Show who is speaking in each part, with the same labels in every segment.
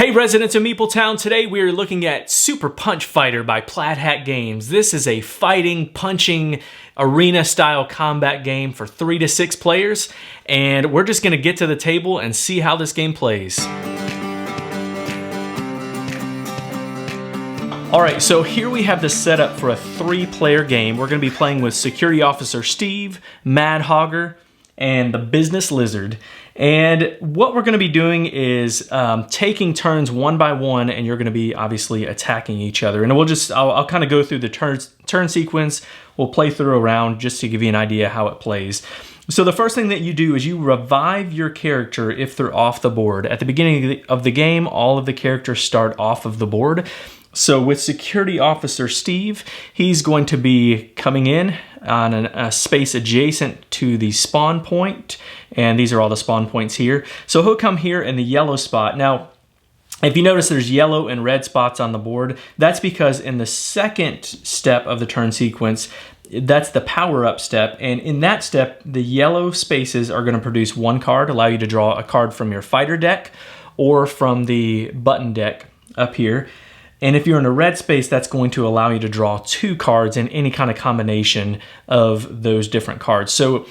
Speaker 1: Hey residents of MeepleTown, today we are looking at Super Punch Fighter by Plaid Hat Games. This is a fighting, punching, arena-style combat game for 3 to 6 players, and we're just going to get to the table and see how this game plays. Alright, so here we have the setup for a 3-player game. We're going to be playing with Security Officer Steve, Mad Hogger, and the Business Lizard. And what we're going to be doing is taking turns one by one, and you're going to be obviously attacking each other. And I'll kind of go through the turn sequence. We'll play through a round just to give you an idea how it plays. So the first thing that you do is you revive your character if they're off the board. At the beginning of the game, all of the characters start off of the board. So with Security Officer Steve, he's going to be coming in on a space adjacent to the spawn point, and these are all the spawn points here. So he'll come here in the yellow spot. Now, if you notice there's yellow and red spots on the board, that's because in the second step of the turn sequence, that's the power-up step, and in that step, the yellow spaces are going to produce 1 card, allow you to draw a card from your fighter deck or from the button deck up here. And if you're in a red space, that's going to allow you to draw 2 cards in any kind of combination of those different cards. So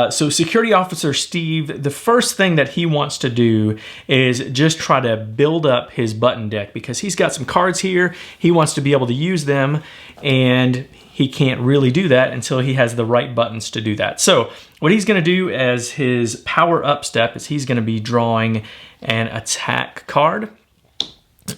Speaker 1: Security Officer Steve, the first thing that he wants to do is just try to build up his button deck because he's got some cards here. He wants to be able to use them, and he can't really do that until he has the right buttons to do that. So what he's going to do as his power-up step is he's going to be drawing an attack card.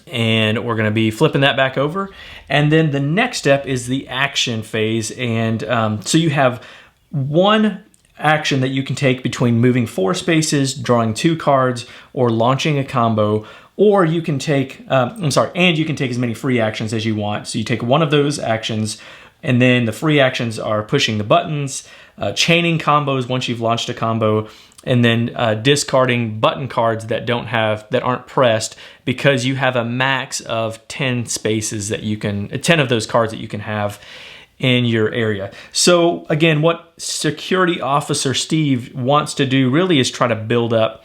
Speaker 1: And we're going to be flipping that back over. And then the next step is the action phase. And so you have 1 action that you can take between moving 4 spaces, drawing 2 cards, or launching a combo. Or you can take, and you can take as many free actions as you want. So you take one of those actions, and then the free actions are pushing the buttons, chaining combos once you've launched a combo, and then discarding button cards that aren't pressed, because you have a max of 10 spaces that you can, 10 of those cards that you can have in your area. So again, what Security Officer Steve wants to do really is try to build up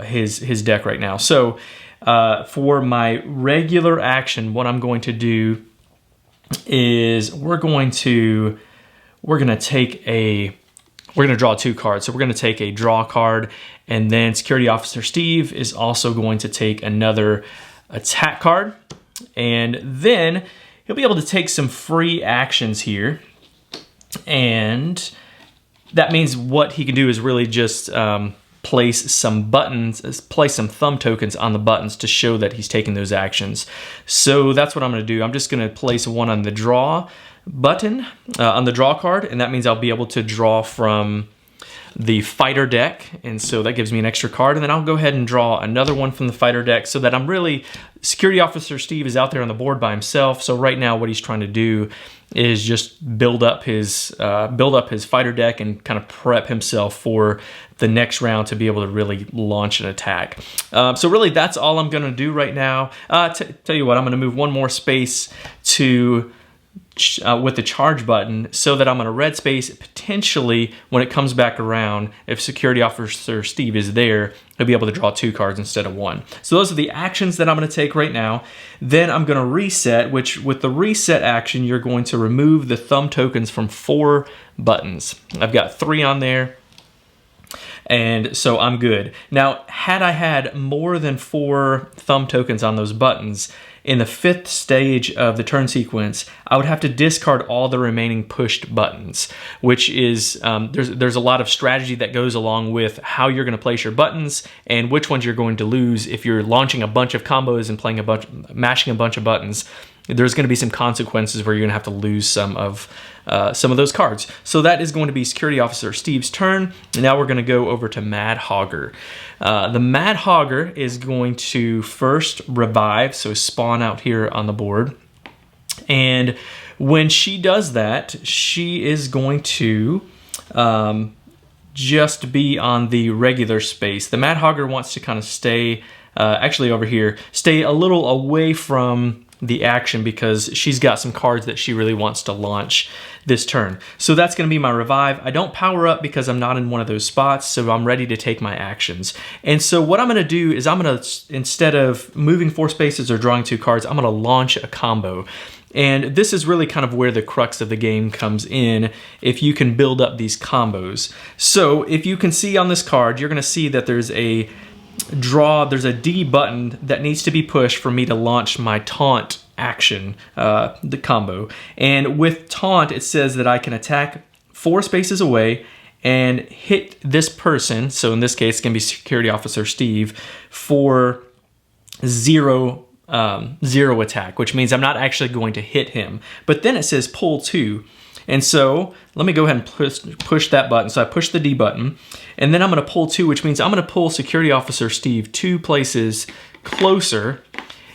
Speaker 1: his deck right now. So for my regular action, what I'm going to do is we're going to draw 2 cards. So we're going to take a draw card, and then Security Officer Steve is also going to take another attack card, and then he'll be able to take some free actions here. And that means what he can do is really just place some thumb tokens on the buttons to show that he's taking those actions. So that's what I'm going to do. I'm just going to place one on the draw button on the draw card, and that means I'll be able to draw from the fighter deck, and so that gives me an extra card. And then I'll go ahead and draw another one from the fighter deck, so that Security Officer Steve is out there on the board by himself. So right now what he's trying to do is just build up his fighter deck and kind of prep himself for the next round to be able to really launch an attack. So really that's all I'm going to do right now. Tell you what, I'm going to move 1 more space with the charge button, so that I'm in a red space. Potentially, when it comes back around, if Security Officer Steve is there, he'll be able to draw 2 cards instead of 1. So those are the actions that I'm going to take right now. Then I'm going to reset, which with the reset action, you're going to remove the thumb tokens from 4 buttons. I've got 3 on there, and so I'm good. Now, had I had more than 4 thumb tokens on those buttons, in the 5th stage of the turn sequence, I would have to discard all the remaining pushed buttons, which is, there's a lot of strategy that goes along with how you're going to place your buttons and which ones you're going to lose. If you're launching a bunch of combos and mashing a bunch of buttons, there's going to be some consequences where you're going to have to lose some of those cards. So that is going to be Security Officer Steve's turn. And now we're going to go over to Mad Hogger. The Mad Hogger is going to first revive, so spawn out here on the board. And when she does that, she is going to just be on the regular space. The Mad Hogger wants to kind of stay, actually over here, stay a little away from the action because she's got some cards that she really wants to launch this turn. So that's going to be my revive. I don't power up because I'm not in one of those spots, so I'm ready to take my actions. And so what I'm going to do is I'm going to, instead of moving 4 spaces or drawing 2 cards, I'm going to launch a combo. And this is really kind of where the crux of the game comes in, if you can build up these combos. So if you can see on this card, you're going to see that there's a D button that needs to be pushed for me to launch my taunt action, the combo. And with taunt, it says that I can attack 4 spaces away and hit this person, so in this case it's going to be Security Officer Steve, for 0 attack, which means I'm not actually going to hit him. But then it says pull 2. And so let me go ahead and push that button. So I push the D button, and then I'm going to pull 2, which means I'm going to pull Security Officer Steve 2 places closer.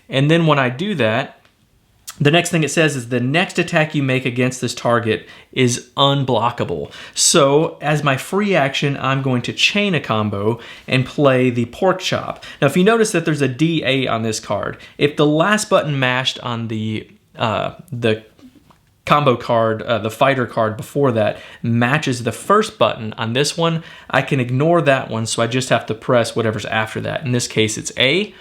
Speaker 1: And then when I do that, the next thing it says is the next attack you make against this target is unblockable. So as my free action, I'm going to chain a combo and play the pork chop. Now, if you notice that there's a DA on this card, if the last button mashed on the combo card, the fighter card before that, matches the first button on this one, I can ignore that one, so I just have to press whatever's after that. In this case, it's A.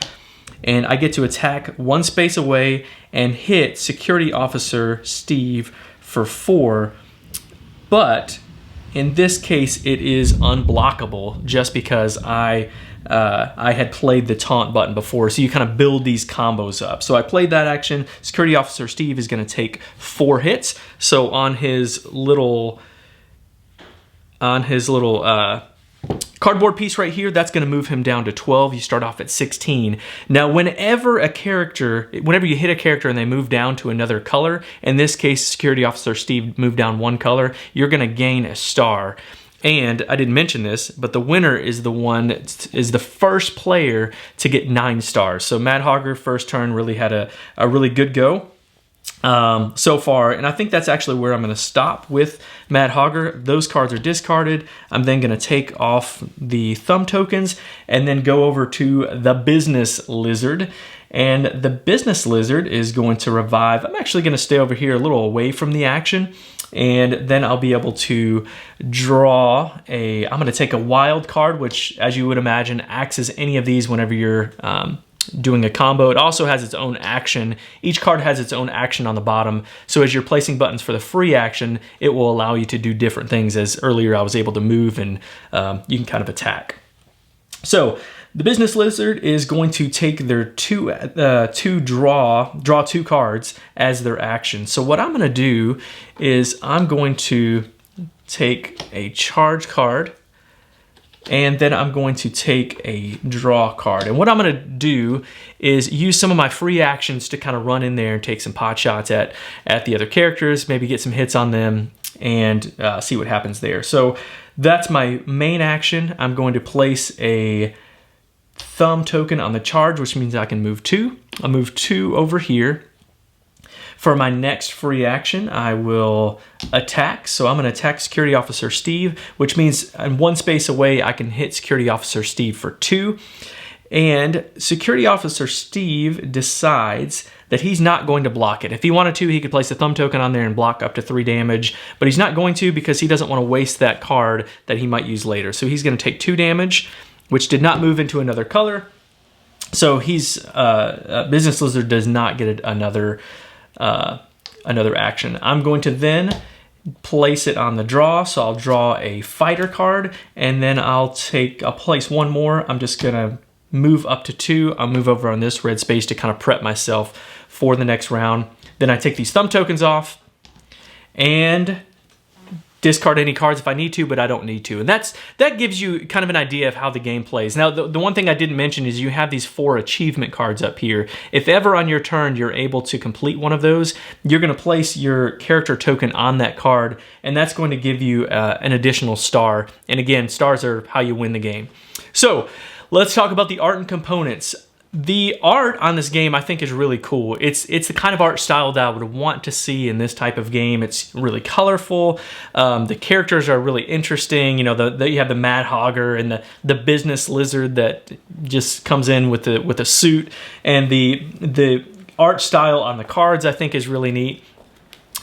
Speaker 1: And I get to attack 1 space away and hit Security Officer Steve for 4. But in this case, it is unblockable just because I had played the taunt button before. So you kind of build these combos up. So I played that action. Security Officer Steve is going to take 4 hits. So on his little cardboard piece right here, that's going to move him down to 12. You start off at 16. Now, whenever you hit a character and they move down to another color, in this case, Security Officer Steve moved down 1 color, you're going to gain a star. And I didn't mention this, but the winner is the first player to get 9 stars. So Mad Hogger, first turn, really had a really good go so far, and I think that's actually where I'm going to stop with Mad Hogger. Those cards are discarded. I'm then going to take off the thumb tokens and then go over to the Business Lizard. And the Business Lizard is going to revive. I'm actually going to stay over here a little away from the action, and then I'll be able to draw I'm going to take a wild card, which, as you would imagine, acts as any of these whenever you're doing a combo. It also has its own action. Each card has its own action on the bottom. So as you're placing buttons for the free action, it will allow you to do different things. As earlier I was able to move and you can kind of attack. So the Business Lizard is going to take their draw 2 cards as their action. So what I'm going to do is I'm going to take a charge card, and then I'm going to take a draw card. And what I'm going to do is use some of my free actions to kind of run in there and take some pot shots at the other characters, maybe get some hits on them, and see what happens there. So that's my main action. I'm going to place a thumb token on the charge, which means I can move 2. I'll move 2 over here. For my next free action, I will attack. So I'm going to attack Security Officer Steve, which means I'm 1 space away, I can hit Security Officer Steve for 2. And Security Officer Steve decides that he's not going to block it. If he wanted to, he could place a thumb token on there and block up to 3 damage, but he's not going to because he doesn't want to waste that card that he might use later. So he's going to take 2 damage, which did not move into another color. So Business Lizard does not get another action. I'm going to then place it on the draw, so I'll draw a fighter card, and then I'll place 1 more. I'm just gonna move up to 2. I'll move over on this red space to kind of prep myself for the next round. Then I take these thumb tokens off and discard any cards if I need to, but I don't need to. And that gives you kind of an idea of how the game plays. Now, the one thing I didn't mention is you have these 4 achievement cards up here. If ever on your turn you're able to complete one of those, you're going to place your character token on that card, and that's going to give you an additional star. And again, stars are how you win the game. So let's talk about the art and components. The art on this game, I think, is really cool. It's the kind of art style that I would want to see in this type of game. It's really colorful. The characters are really interesting. You know, you have the Mad Hogger and the Business Lizard that just comes in with a suit, and the art style on the cards, I think, is really neat.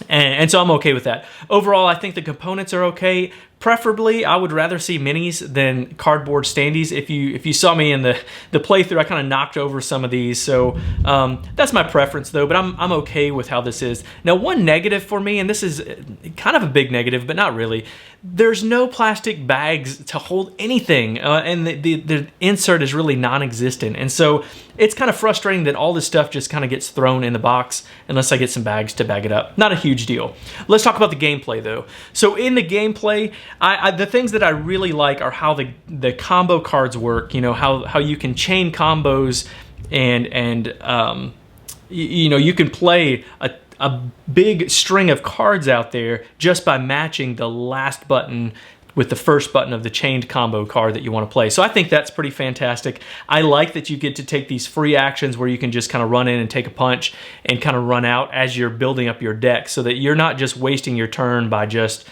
Speaker 1: And so I'm okay with that. Overall, I think the components are okay. Preferably, I would rather see minis than cardboard standees. If you saw me in the playthrough, I kind of knocked over some of these. So that's my preference, though. But I'm okay with how this is. Now, one negative for me, and this is kind of a big negative, but not really. There's no plastic bags to hold anything, and the insert is really non-existent. And so it's kind of frustrating that all this stuff just kind of gets thrown in the box unless I get some bags to bag it up. Not a huge deal. Let's talk about the gameplay, though. So in the gameplay, the things that I really like are how the combo cards work. You know, how you can chain combos, and you know, you can play a big string of cards out there just by matching the last button with the first button of the chained combo card that you want to play. So I think that's pretty fantastic. I like that you get to take these free actions where you can just kind of run in and take a punch and kind of run out as you're building up your deck, so that you're not just wasting your turn by just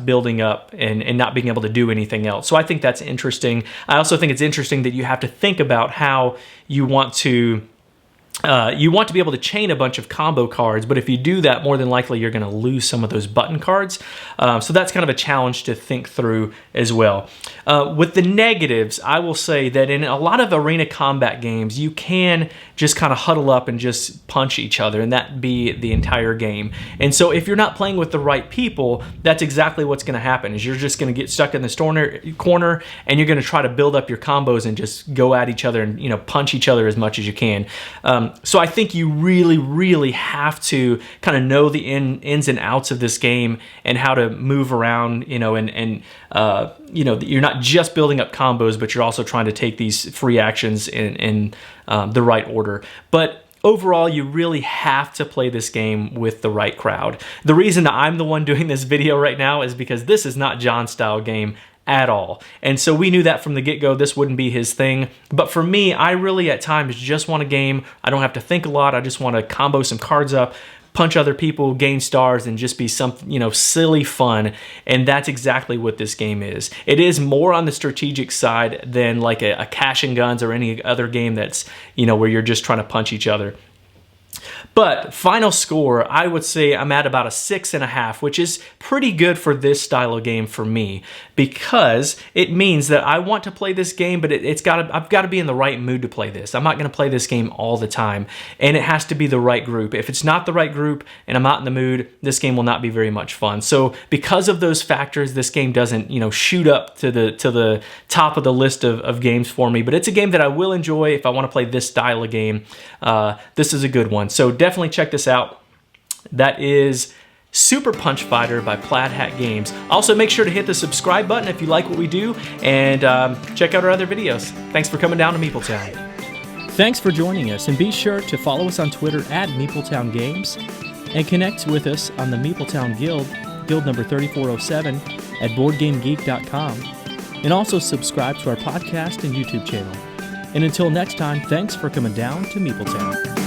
Speaker 1: building up and not being able to do anything else. So I think that's interesting. I also think it's interesting that you have to think about how you want to be able to chain a bunch of combo cards, but if you do that, more than likely you're going to lose some of those button cards. So that's kind of a challenge to think through as well. With the negatives, I will say that in a lot of arena combat games, you can just kind of huddle up and just punch each other, and that be the entire game. And so if you're not playing with the right people, that's exactly what's going to happen, is you're just going to get stuck in this corner, and you're going to try to build up your combos and just go at each other and, you know, punch each other as much as you can. So I think you really, really have to kind of know the ins and outs of this game and how to move around, you know, and you know, you're not just building up combos, but you're also trying to take these free actions in the right order. But overall, you really have to play this game with the right crowd. The reason that I'm the one doing this video right now is because this is not John's style game at all. And so we knew that from the get-go, this wouldn't be his thing. But for me, I really at times just want a game. I don't have to think a lot. I just want to combo some cards up, punch other people, gain stars, and just be some, you know, silly fun. And that's exactly what this game is. It is more on the strategic side than like a Cash and Guns or any other game that's, you know, where you're just trying to punch each other. But final score, I would say I'm at about a 6.5, which is pretty good for this style of game for me, because it means that I want to play this game, but I've got to be in the right mood to play this. I'm not going to play this game all the time, and it has to be the right group. If it's not the right group and I'm not in the mood, this game will not be very much fun. So because of those factors, this game doesn't, you know, shoot up to the top of the list of games for me, but it's a game that I will enjoy if I want to play this style of game. This is a good one. So definitely check this out. That is Super Punch Fighter by Plaid Hat Games. Also, make sure to hit the subscribe button if you like what we do, and check out our other videos. Thanks for coming down to MeepleTown.
Speaker 2: Thanks for joining us, and be sure to follow us on Twitter at MeepleTown Games, and connect with us on the MeepleTown Guild number 3407 at BoardGameGeek.com, and also subscribe to our podcast and YouTube channel. And until next time, thanks for coming down to MeepleTown.